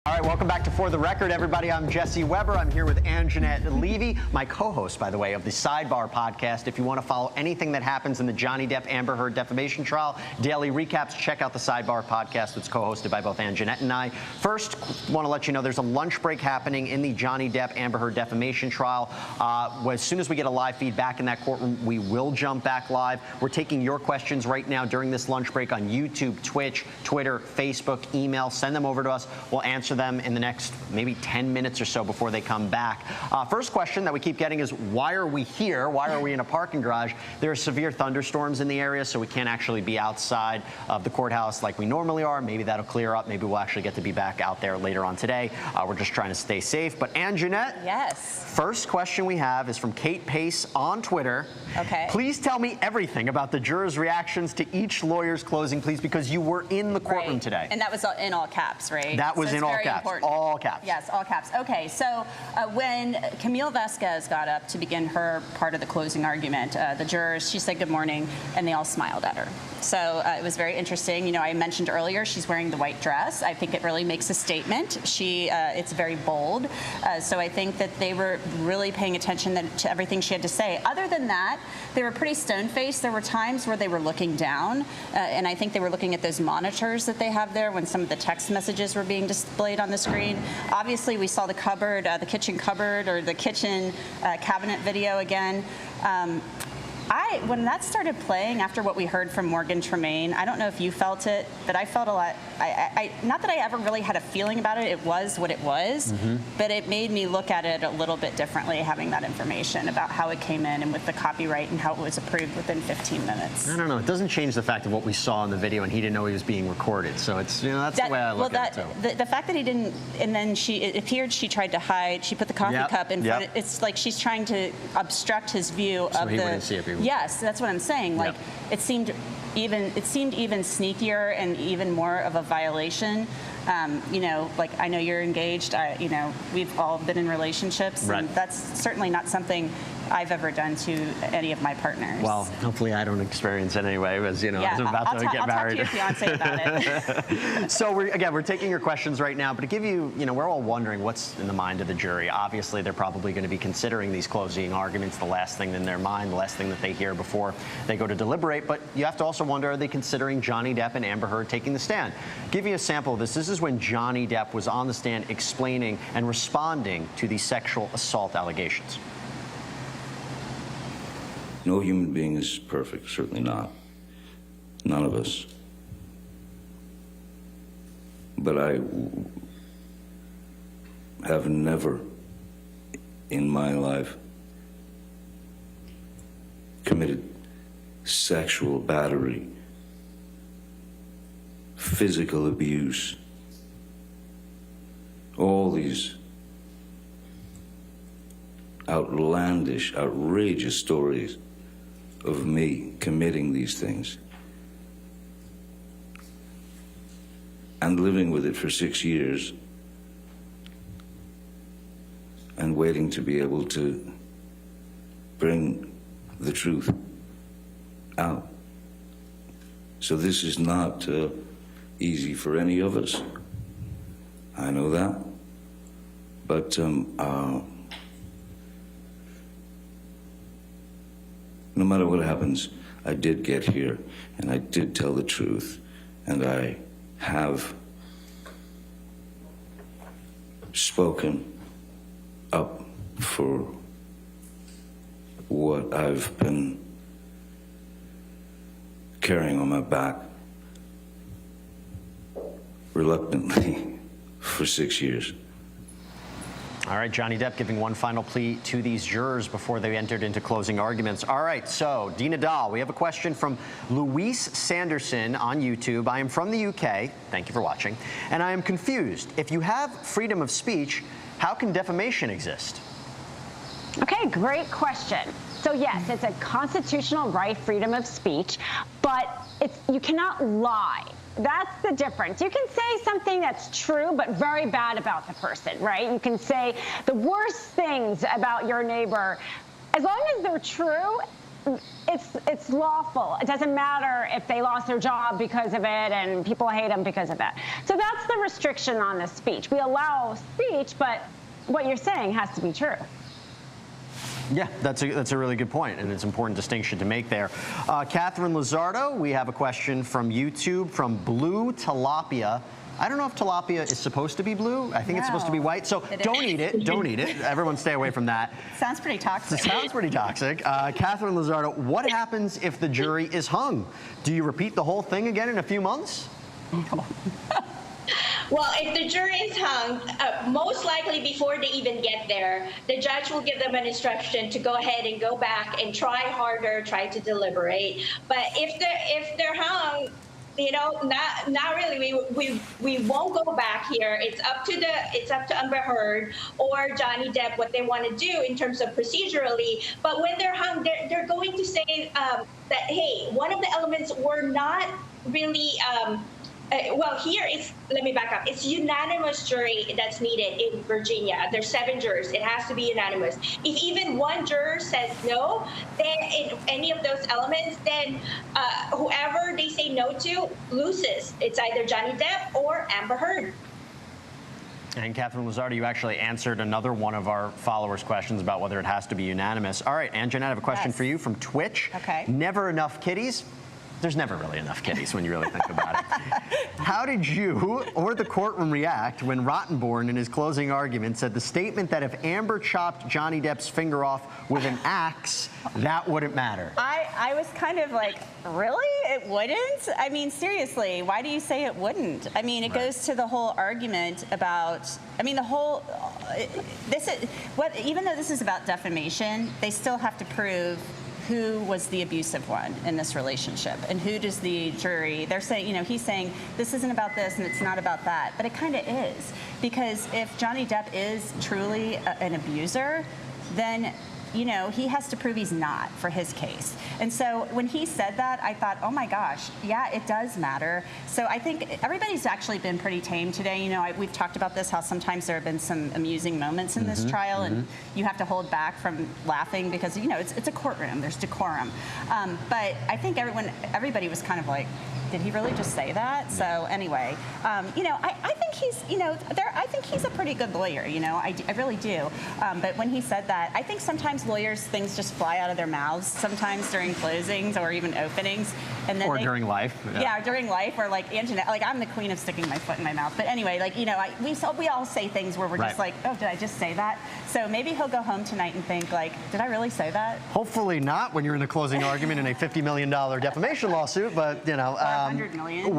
All right, welcome back to For the Record, everybody. I'm Jesse Weber. I'm here with Jeanette Levy, my co-host, by the way, of the Sidebar podcast. If you want to follow anything that happens in the Johnny Depp AmberHeard defamation trial, daily recaps, check out the Sidebar podcast. It's co-hosted by both Jeanette and I. First, want to let you know there's a lunch break happening in the Johnny Depp AmberHeard defamation trial. As soon as we get a live feed back in that courtroom, we will jump back live. We're taking your questions right now during this lunch break on YouTube, Twitch, Twitter, Facebook, email. Send them over to us. We'll answer them in the next maybe 10 minutes or so before they come back. First question that we keep getting is, why are we here? Why are we in a parking garage? There are severe thunderstorms in the area, so we can't actually be outside of the courthouse like we normally are. Maybe that'll clear up. Maybe we'll actually get to be back out there later on today. We're just trying to stay safe. But Jeanette? Yes. First question we have is from Kate Pace on Twitter. Okay. Please tell me everything about the jurors' reactions to each lawyer's closing, please, because you were in the courtroom today. And that was in all caps, right? That was in all caps. Important. All caps. Yes, all caps. Okay, so when Camille Vasquez got up to begin her part of the closing argument, the jurors, she said good morning, and they all smiled at her. So it was very interesting. You know, I mentioned earlier she's wearing the white dress. I think it really makes a statement. It's very bold. So I think that they were really paying attention to everything she had to say. Other than that, they were pretty stone-faced. There were times where they were looking down, and I think they were looking at those monitors that they have there when some of the text messages were being displayed on the screen. Obviously, we saw the cupboard, the kitchen cupboard, or the kitchen cabinet video again. When that started playing after what we heard from Morgan Tremaine, I don't know if you felt it, but I felt a lot. Not that I ever really had a feeling about it. It was what it was, but it made me look at it a little bit differently, having that information about how it came in and with the copyright and how it was approved within 15 minutes. I don't know. It doesn't change the fact of what we saw in the video, and he didn't know he was being recorded. So it's, you know, that's the way I look at it. The fact that he didn't, and then it appeared she tried to hide. She put the coffee cup in front. It's like she's trying to obstruct his view of he wouldn't see it. Yes, that's what I'm saying. Like it seemed even sneakier and even more of a violation. You know, like I know you're engaged. You know, we've all been in relationships, and that's certainly not something I've ever done to any of my partners. Well, hopefully I don't experience it anyway, as you know, I'm about to get married. I'll talk to your fiance about it. So we're taking your questions right now, but to give you, we're all wondering what's in the mind of the jury. Obviously, they're probably going to be considering these closing arguments the last thing in their mind, the last thing that they hear before they go to deliberate. But you have to also wonder, are they considering Johnny Depp and AmberHeard taking the stand? Give you a sample of this. This is when Johnny Depp was on the stand explaining and responding to the sexual assault allegations. No human being is perfect, certainly not. None of us. But I have never in my life committed sexual battery, physical abuse, all these outlandish, outrageous stories of me committing these things and living with it for 6 years and waiting to be able to bring the truth out. So this is not easy for any of us. I know that. But no matter what happens, I did get here, and I did tell the truth, and I have spoken up for what I've been carrying on my back reluctantly for 6 years. All right, Johnny Depp giving one final plea to these jurors before they entered into closing arguments. All right, so Dina Dahl, we have a question from Louise Sanderson on YouTube. I am from the UK, thank you for watching, and I am confused. If you have freedom of speech, how can defamation exist? Okay, great question. So yes, it's a constitutional right, freedom of speech, but you cannot lie. That's the difference. You can say something that's true, but very bad about the person, right? You can say the worst things about your neighbor. As long as they're true, it's lawful. It doesn't matter if they lost their job because of it and people hate them because of that. So that's the restriction on the speech. We allow speech, but what you're saying has to be true. Yeah, that's a really good point, and it's an important distinction to make there. Catherine Lizardo, we have a question from YouTube from Blue Tilapia. I don't know if tilapia is supposed to be blue. I think it's supposed to be white. So don't eat it. Don't eat it. Everyone stay away from that. Sounds pretty toxic. It sounds pretty toxic. Catherine Lizardo, what happens if the jury is hung? Do you repeat the whole thing again in a few months? Well, if the jury is hung, most likely before they even get there, the judge will give them an instruction to go ahead and go back and try harder, try to deliberate. But if they're hung, you know, not really. We won't go back here. It's up to AmberHeard or Johnny Depp what they want to do in terms of procedurally. But when they're hung, they're going to say that, hey, one of the elements were not really. Well, here it's, let me back up. It's unanimous jury that's needed in Virginia. There's 7 jurors. It has to be unanimous. If even one juror says no, then in any of those elements, then whoever they say no to loses. It's either Johnny Depp or AmberHeard. And Catherine Lizardo, you actually answered another one of our followers' questions about whether it has to be unanimous. All right, Anjanette, I have a question for you from Twitch. Okay. Never enough kitties? There's never really enough kitties when you really think about it. How did you or the courtroom react when Rottenborn in his closing argument said the statement that if Amber chopped Johnny Depp's finger off with an axe, that wouldn't matter? I was kind of like, really? It wouldn't? I mean, seriously, why do you say it wouldn't? I mean, it goes to the whole argument about, I mean, the whole, even though this is about defamation, they still have to prove who was the abusive one in this relationship, and who does the jury, they're saying, you know, he's saying this isn't about this and it's not about that, but it kind of is, because if Johnny Depp is truly an abuser, then, you know, he has to prove he's not for his case. And so when he said that, I thought, oh my gosh, yeah, it does matter. So I think everybody's actually been pretty tame today. You know, we've talked about this, how sometimes there have been some amusing moments in this trial, and you have to hold back from laughing because, you know, it's a courtroom, there's decorum. But I think everybody was kind of like, did he really just say that? So anyway, you know, I think he's, you know, I think he's a pretty good lawyer, you know, I really do. But when he said that, I think sometimes lawyers, things just fly out of their mouths sometimes during closings or even openings. And then during life. Yeah, during life, or like Anjanette, like I'm the queen of sticking my foot in my mouth. But anyway, like, you know, we all say things where we're just like, oh, did I just say that? So maybe he'll go home tonight and think like, did I really say that? Hopefully not when you're in a closing argument in a $50 million defamation lawsuit, but, you know. 100 million.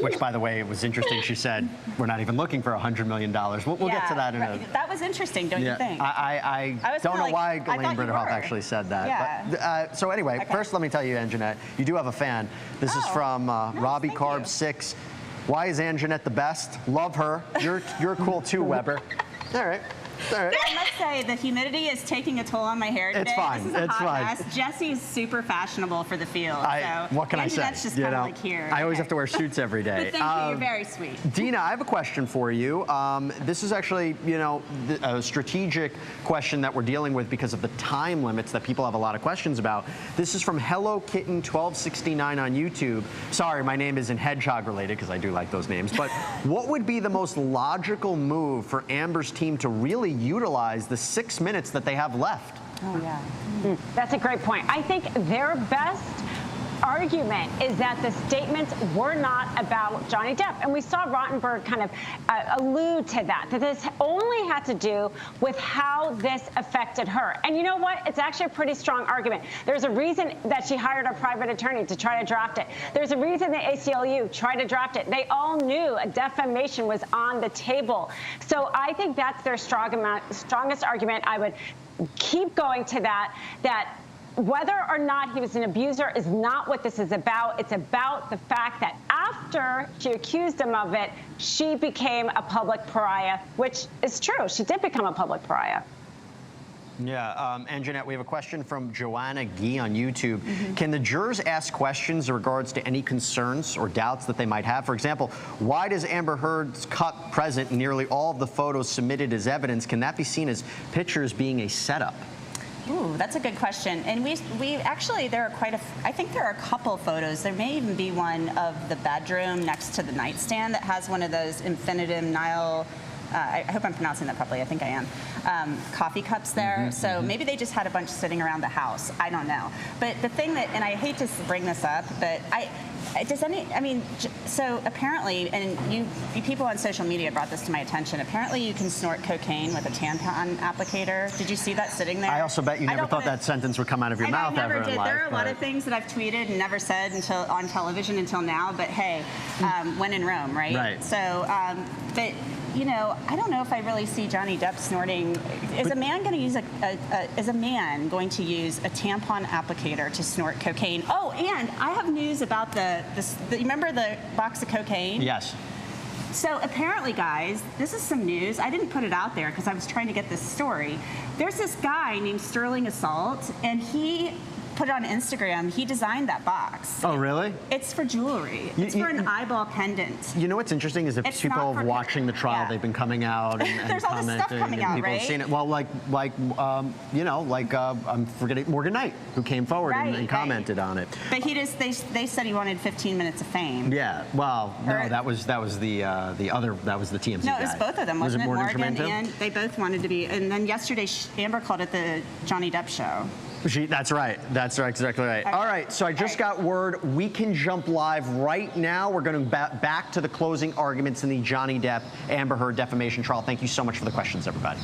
Which, by the way, it was interesting. She said, we're not even looking for $100 million. We'll get to that in a... That was interesting, don't you think? I don't know why Ghislaine Britterhoff actually said that. Yeah. But, so anyway, first let me tell you, Anjanette, you do have a fan. This is from Robbie Carb 6. Why is Anjanette the best? Love her. You're cool too, Weber. All right. All right. I must say the humidity is taking a toll on my hair today. It's fine. This is a it's hot fine. mess. Jesse's super fashionable for the field. What can I say? That's just kind of like here. I always have to wear suits every day. But thank you. You're very sweet. Dina, I have a question for you. This is actually, you know, a strategic question that we're dealing with because of the time limits that people have a lot of questions about. This is from Hello Kitten 1269 on YouTube. Sorry, my name isn't hedgehog related because I do like those names. But what would be the most logical move for Amber's team to really utilize the 6 minutes that they have left? Oh, yeah. That's a great point. I think their best argument is that the statements were not about Johnny Depp. And we saw Rottenberg kind of allude to that this only had to do with how this affected her. And you know what? It's actually a pretty strong argument. There's a reason that she hired a private attorney to try to draft it. There's a reason the ACLU tried to draft it. They all knew a defamation was on the table. So I think that's their strongest argument. I would keep going to that whether or not he was an abuser is not what this is about. It's about the fact that after she accused him of it, she became a public pariah, which is true. She did become a public pariah. Yeah, Anjanette, we have a question from Joanna Gee on YouTube. Can the jurors ask questions in regards to any concerns or doubts that they might have? For example, why does AmberHeard's cut present in nearly all of the photos submitted as evidence? Can that be seen as pictures being a setup? Ooh, that's a good question. And we actually, there are I think there are a couple photos. There may even be one of the bedroom next to the nightstand that has one of those infinitum Nile, I hope I'm pronouncing that properly, I think I am, coffee cups there. So maybe they just had a bunch sitting around the house. I don't know. But the thing that, and I hate to bring this up, but so apparently, and you people on social media brought this to my attention, apparently you can snort cocaine with a tampon applicator. Did you see that sitting there? I also bet you never thought that sentence would come out of your mouth ever in life. I never did. There are a lot of things that I've tweeted and never said on television until now, but hey, when in Rome, right? Right. So, but you know, I don't know if I really see Johnny Depp snorting. Is a man going to use a tampon applicator to snort cocaine? Oh, and I have news about you remember the box of cocaine? Yes. So apparently, guys, this is some news. I didn't put it out there because I was trying to get this story. There's this guy named Sterling Assault, and he put it on Instagram. He designed that box. Oh, really? It's for jewelry. It's for an eyeball pendant. You know what's interesting is if It's people not have for- watching the trial, yeah. they've been coming out and There's all this commenting, stuff coming and out, people have right? seen it. Well, I'm forgetting Morgan Knight, who came forward and commented on it. But they said he wanted 15 minutes of fame. Yeah. Well, no, Or- that was the TMZ No, guy. it was both of them, Was wasn't it Morgan Tremento? and they both wanted to be. And then yesterday, Amber called it the Johnny Depp show. That's right. That's right. Exactly right. Okay. All right. So I just got word we can jump live right now. We're going to back to the closing arguments in the Johnny Depp AmberHeard defamation trial. Thank you so much for the questions, everybody.